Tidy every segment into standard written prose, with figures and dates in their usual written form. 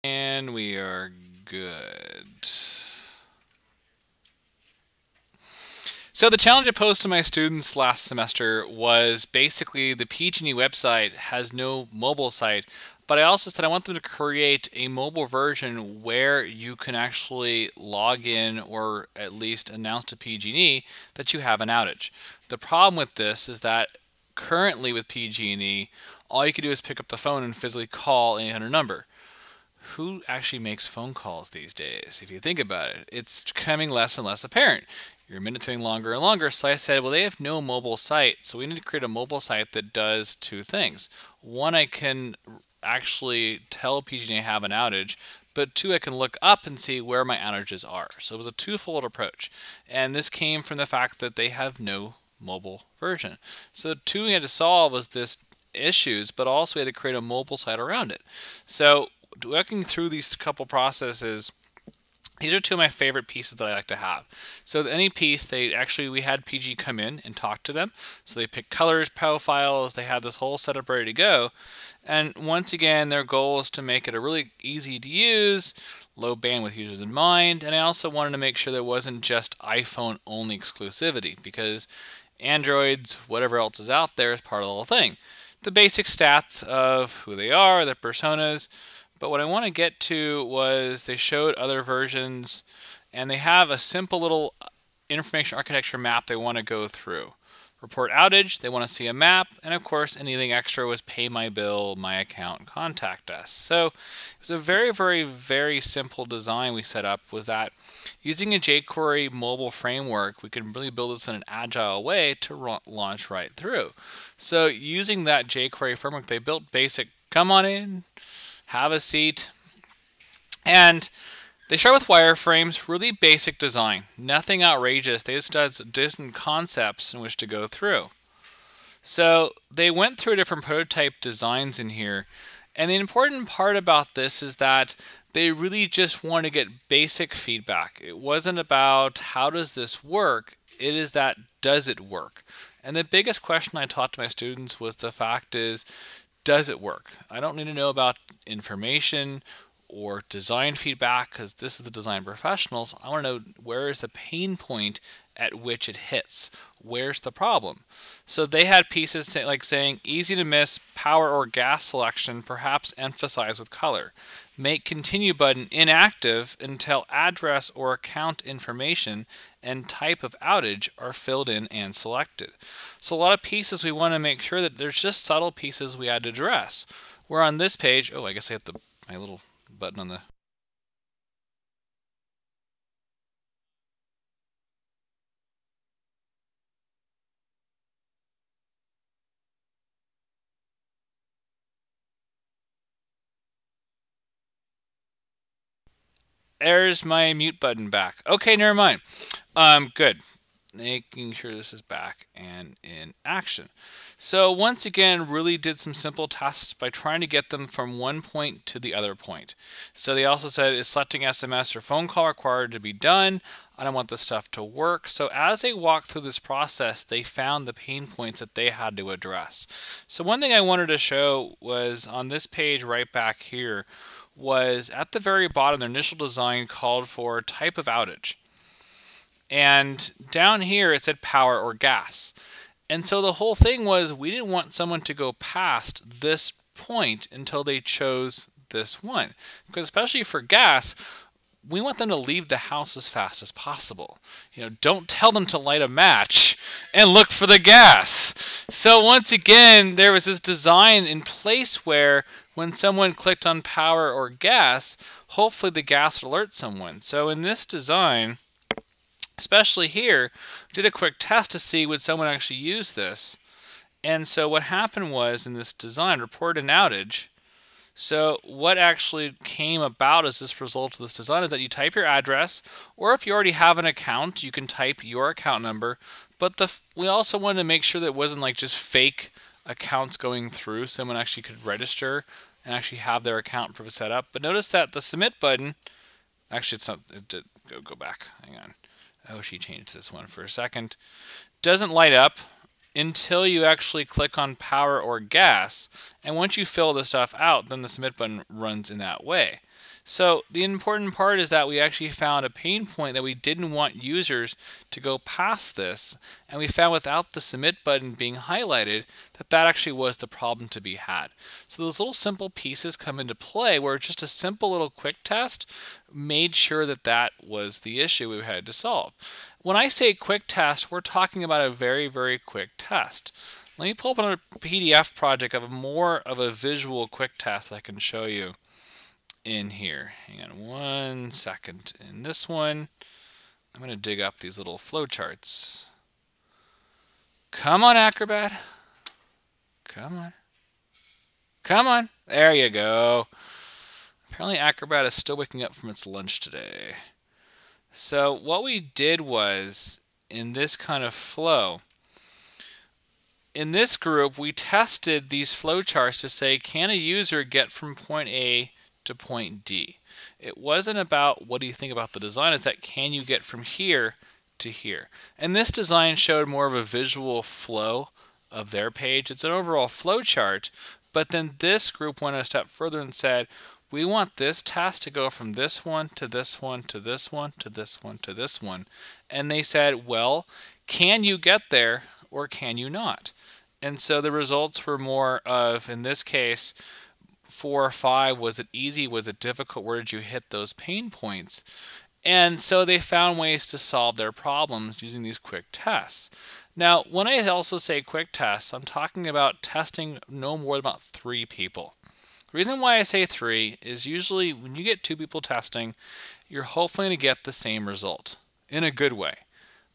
And we are good. So the challenge I posed to my students last semester was basically the PG&E website has no mobile site, but I also said I want them to create a mobile version where you can actually log in or at least announce to PG&E that you have an outage. The problem with this is that currently with PG&E, all you can do is pick up the phone and physically call any 800 number. Who actually makes phone calls these days? If you think about it, it's becoming less and less apparent. Your minutes getting longer and longer. So I said, well, they have no mobile site, so we need to create a mobile site that does two things. One, I can actually tell PG&E I have an outage, but two, I can look up and see where my outages are. So it was a twofold approach, and this came from the fact that they have no mobile version. So two we had to solve was this issues, but also we had to create a mobile site around it. So working through these couple processes, these are two of my favorite pieces that I like to have. So any piece, we had PG come in and talk to them. So they pick colors, profiles, they had this whole setup ready to go. And once again, their goal is to make it a really easy to use, low bandwidth users in mind. And I also wanted to make sure there wasn't just iPhone only exclusivity, because Androids, whatever else is out there, is part of the whole thing. The basic stats of who they are, their personas. But what I want to get to was they showed other versions, and they have a simple little information architecture map they want to go through. Report outage, they want to see a map, and of course anything extra was pay my bill, my account, contact us. So it was a very, very, very simple design we set up, was that using a jQuery mobile framework, we can really build this in an agile way to launch right through. So using that jQuery framework, they built basic, come on in, have a seat, and they start with wireframes, really basic design, nothing outrageous. They just had different concepts in which to go through. So they went through different prototype designs in here, and the important part about this is that they really just want to get basic feedback. It wasn't about how does this work, it is that does it work? And the biggest question I taught to my students was the fact is, does it work? I don't need to know about information or design feedback, because this is the design professionals. I want to know where is the pain point at which it hits. Where's the problem? So they had pieces like saying easy to miss power or gas selection, perhaps emphasize with color. Make continue button inactive until address or account information and type of outage are filled in and selected. So a lot of pieces we want to make sure that there's just subtle pieces we had to address. Where on this page, oh, I guess I hit my little button on the... There's my mute button back. Okay, never mind. Good. Making sure this is back and in action. So once again, really did some simple tests by trying to get them from one point to the other point. So they also said, is selecting SMS or phone call required to be done? I don't want this stuff to work. So as they walked through this process, they found the pain points that they had to address. So one thing I wanted to show was on this page right back here, was at the very bottom, their initial design called for type of outage. And down here it said power or gas. And so the whole thing was we didn't want someone to go past this point until they chose this one. Because especially for gas, we want them to leave the house as fast as possible. You know, don't tell them to light a match and look for the gas. So once again, there was this design in place where when someone clicked on power or gas, hopefully the gas would alert someone. So in this design, especially here, did a quick test to see would someone actually use this. And so what happened was in this design, report an outage. So what actually came about as this result of this design is that you type your address, or if you already have an account, you can type your account number. But we also wanted to make sure that it wasn't like just fake accounts going through. Someone actually could register and actually have their account proof set up. But notice that the submit button, actually it's not, it did go back, hang on. Oh, she changed this one for a second. Doesn't light up until you actually click on power or gas. And once you fill the stuff out, then the submit button runs in that way. So the important part is that we actually found a pain point that we didn't want users to go past this, and we found without the submit button being highlighted that that actually was the problem to be had. So those little simple pieces come into play where just a simple little quick test made sure that that was the issue we had to solve. When I say quick test, we're talking about a very, very quick test. Let me pull up another PDF project of more of a visual quick test I can show you in here. Hang on 1 second. In this one, I'm going to dig up these little flowcharts. Come on, Acrobat. Come on. Come on. There you go. Apparently Acrobat is still waking up from its lunch today. So what we did was, in this kind of flow, in this group, we tested these flowcharts to say, can a user get from point A to point D? It wasn't about what do you think about the design, it's that can you get from here to here. And this design showed more of a visual flow of their page. It's an overall flow chart, but then this group went a step further and said, we want this task to go from this one to this one to this one to this one to this one. And they said, well, can you get there or can you not? And so the results were more of, in this case, 4 or 5, was it easy, was it difficult, where did you hit those pain points? And so they found ways to solve their problems using these quick tests. Now, when I also say quick tests, I'm talking about testing no more than about 3 people. The reason why I say 3 is usually when you get 2 people testing, you're hopefully going to get the same result in a good way.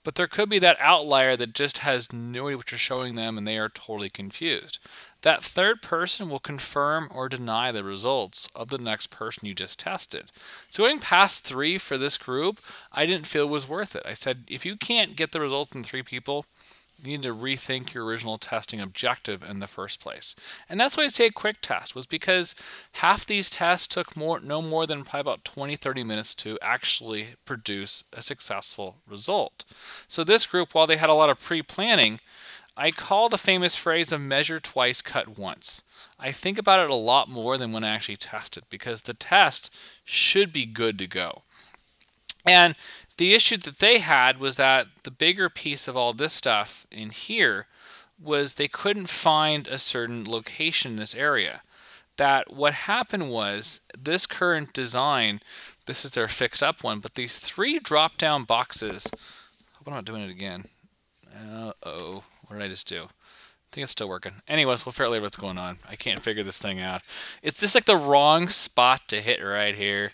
But there could be that outlier that just has no idea what you're showing them and they are totally confused. That third person will confirm or deny the results of the next person you just tested. So going past 3 for this group, I didn't feel was worth it. I said, if you can't get the results from 3 people, you need to rethink your original testing objective in the first place. And that's why I say a quick test, was because half these tests took no more than probably about 20-30 minutes to actually produce a successful result. So this group, while they had a lot of pre-planning, I call the famous phrase of measure twice, cut once. I think about it a lot more than when I actually test it, because the test should be good to go. And the issue that they had was that the bigger piece of all this stuff in here was they couldn't find a certain location in this area. That what happened was this current design, this is their fixed up one, but these 3 drop down boxes, I hope I'm not doing it again. Uh-oh, what did I just do? I think it's still working. Anyways, we'll figure out later what's going on. I can't figure this thing out. It's just like the wrong spot to hit right here.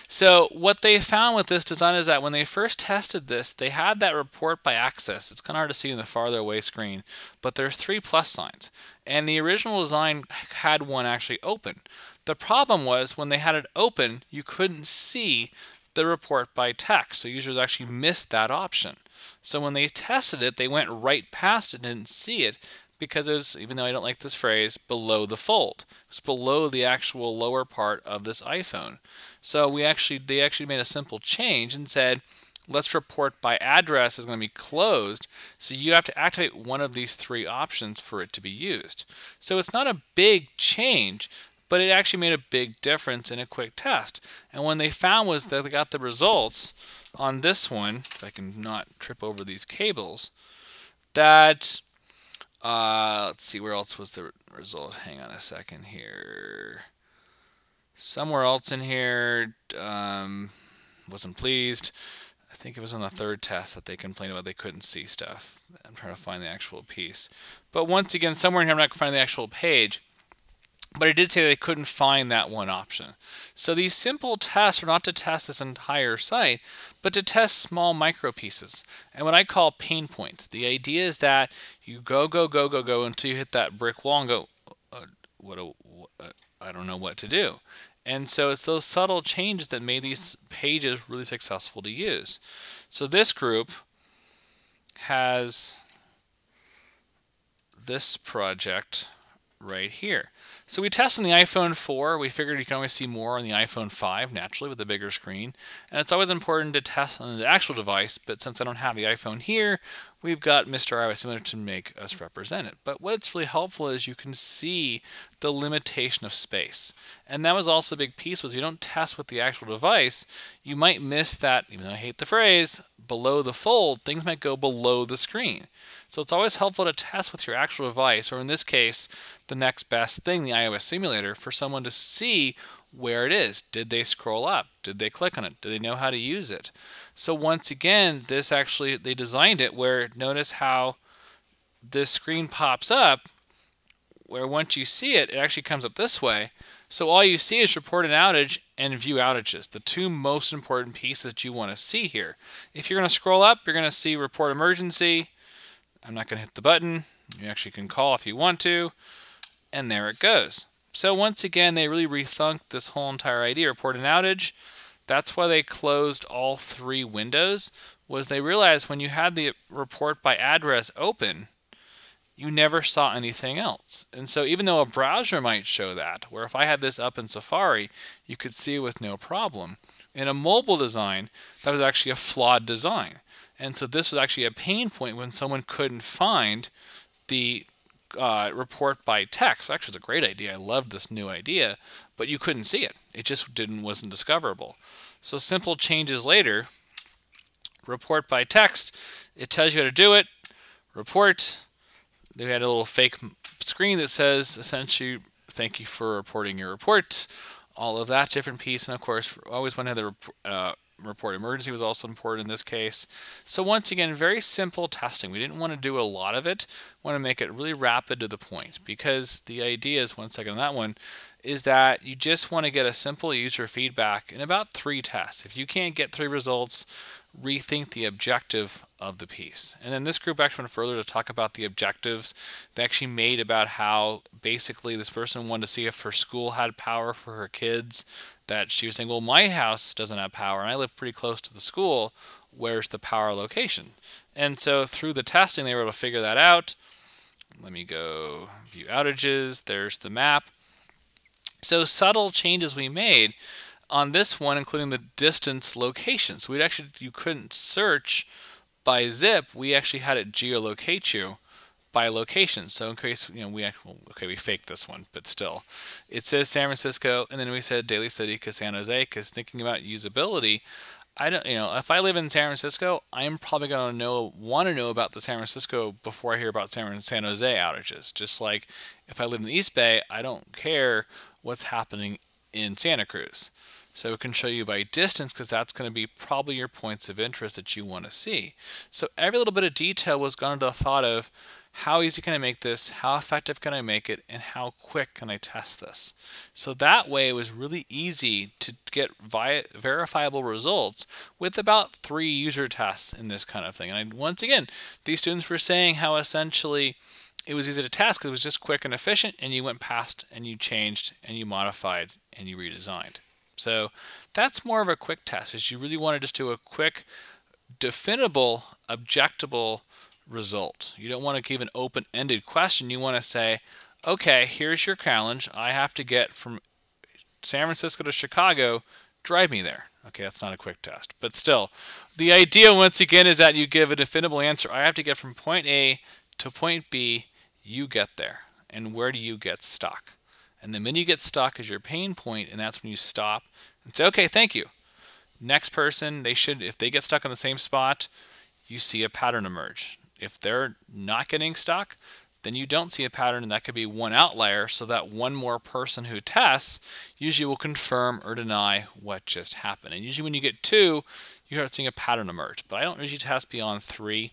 So what they found with this design is that when they first tested this, they had that report by access. It's kind of hard to see in the farther away screen, but there's 3 plus signs. And the original design had one actually open. The problem was when they had it open, you couldn't see the report by text. So users actually missed that option. So when they tested it, they went right past it and didn't see it because it was, even though I don't like this phrase, below the fold. It was below the actual lower part of this iPhone. So they actually made a simple change and said, let's report by address is going to be closed. So you have to activate one of these 3 options for it to be used. So it's not a big change, but it actually made a big difference in a quick test. And when they found was that they got the results on this one, if I can not trip over these cables, that, let's see, where else was the result? Hang on a second here. Somewhere else in here, wasn't pleased. I think it was on the 3rd test that they complained about they couldn't see stuff. I'm trying to find the actual piece. But once again, somewhere in here I'm not finding the actual page. But it did say they couldn't find that one option. So these simple tests are not to test this entire site, but to test small micro pieces. And what I call pain points. The idea is that you go until you hit that brick wall and go, I don't know what to do. And so it's those subtle changes that made these pages really successful to use. So this group has this project right here. So we tested on the iPhone 4. We figured you can always see more on the iPhone 5, naturally, with a bigger screen. And it's always important to test on the actual device, but since I don't have the iPhone here, we've got Mr. iOS Simulator to make us represent it. But what's really helpful is you can see the limitation of space. And that was also a big piece, was if you don't test with the actual device, you might miss that, even though I hate the phrase, below the fold, things might go below the screen. So it's always helpful to test with your actual device, or in this case, the next best thing, the iOS simulator, for someone to see where it is. Did they scroll up? Did they click on it? Do they know how to use it? So once again, this actually, they designed it where, notice how this screen pops up, where once you see it, it actually comes up this way. So all you see is report an outage and view outages, the two most important pieces that you want to see here. If you're going to scroll up, you're going to see report emergency. I'm not going to hit the button. You actually can call if you want to, and there it goes. So once again, they really rethunk this whole entire idea, report an outage. That's why they closed all three windows, was they realized when you had the report by address open, you never saw anything else. And so even though a browser might show that, where if I had this up in Safari, you could see it with no problem, in a mobile design, that was actually a flawed design. And so this was actually a pain point when someone couldn't find the report by text. Actually, it was a great idea. I loved this new idea, but you couldn't see it. It just wasn't discoverable. So simple changes later, report by text, it tells you how to do it, report. They had a little fake screen that says, essentially, thank you for reporting your report, all of that different piece. And of course, always want to have the report emergency was also important in this case. So once again, very simple testing. We didn't want to do a lot of it. We want to make it really rapid to the point, because the idea is, one second on that one, is that you just want to get a simple user feedback in about 3 tests. If you can't get 3 results, rethink the objective of the piece. And then this group actually went further to talk about the objectives they actually made about how basically this person wanted to see if her school had power for her kids, that she was saying, well, my house doesn't have power and I live pretty close to the school. Where's the power location? And so through the testing, they were able to figure that out. Let me go view outages. There's the map. So subtle changes we made on this one, including the distance location. So you couldn't search by zip. We actually had it geolocate you by location. So in case, we faked this one, but still, it says San Francisco, and then we said Daly City because San Jose, because thinking about usability, I don't, if I live in San Francisco, I'm probably going to want to know about the San Francisco before I hear about San Jose outages. Just like if I live in the East Bay, I don't care what's happening in Santa Cruz. So it can show you by distance, because that's going to be probably your points of interest that you want to see. So every little bit of detail was gone into the thought of, how easy can I make this? How effective can I make it? And how quick can I test this? So that way it was really easy to get verifiable results with about 3 user tests in this kind of thing. And once again, these students were saying how essentially it was easy to test because it was just quick and efficient, and you went past and you changed and you modified and you redesigned. So that's more of a quick test, is you really want to just do a quick, definable, objectable result. You don't want to give an open-ended question. You want to say, okay, here's your challenge. I have to get from San Francisco to Chicago. Drive me there. Okay, that's not a quick test. But still, the idea, once again, is that you give a definable answer. I have to get from point A to point B. You get there. And where do you get stuck? And the minute you get stuck is your pain point, and that's when you stop and say, okay, thank you. Next person, if they get stuck on the same spot, you see a pattern emerge. If they're not getting stuck, then you don't see a pattern, and that could be one outlier, so that one more person who tests usually will confirm or deny what just happened. And usually when you get 2, you start seeing a pattern emerge. But I don't usually test beyond 3.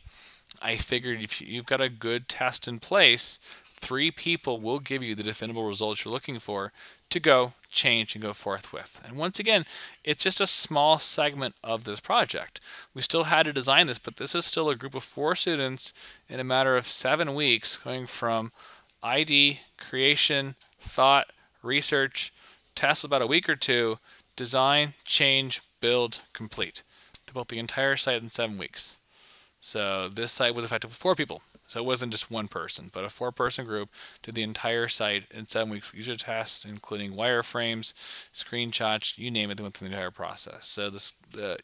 I figured if you've got a good test in place, 3 people will give you the definable results you're looking for to go change and go forth with. And once again, it's just a small segment of this project. We still had to design this, but this is still a group of 4 students in a matter of 7 weeks, going from ID, creation, thought, research, tests about a week or 2, design, change, build, complete. They built the entire site in 7 weeks. So this site was effective with 4 people. So it wasn't just one person, but a 4-person group did the entire site in 7 weeks user tests, including wireframes, screenshots, you name it. They went through the entire process. So the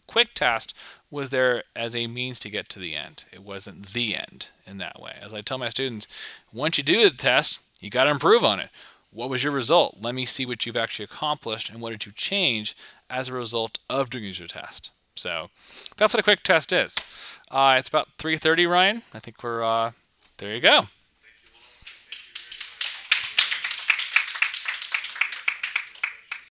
quick test was there as a means to get to the end. It wasn't the end in that way. As I tell my students, once you do the test, you got to improve on it. What was your result? Let me see what you've actually accomplished and what did you change as a result of doing user test. So that's what a quick test is. It's about 3:30, Ryan. I think we're there. You go.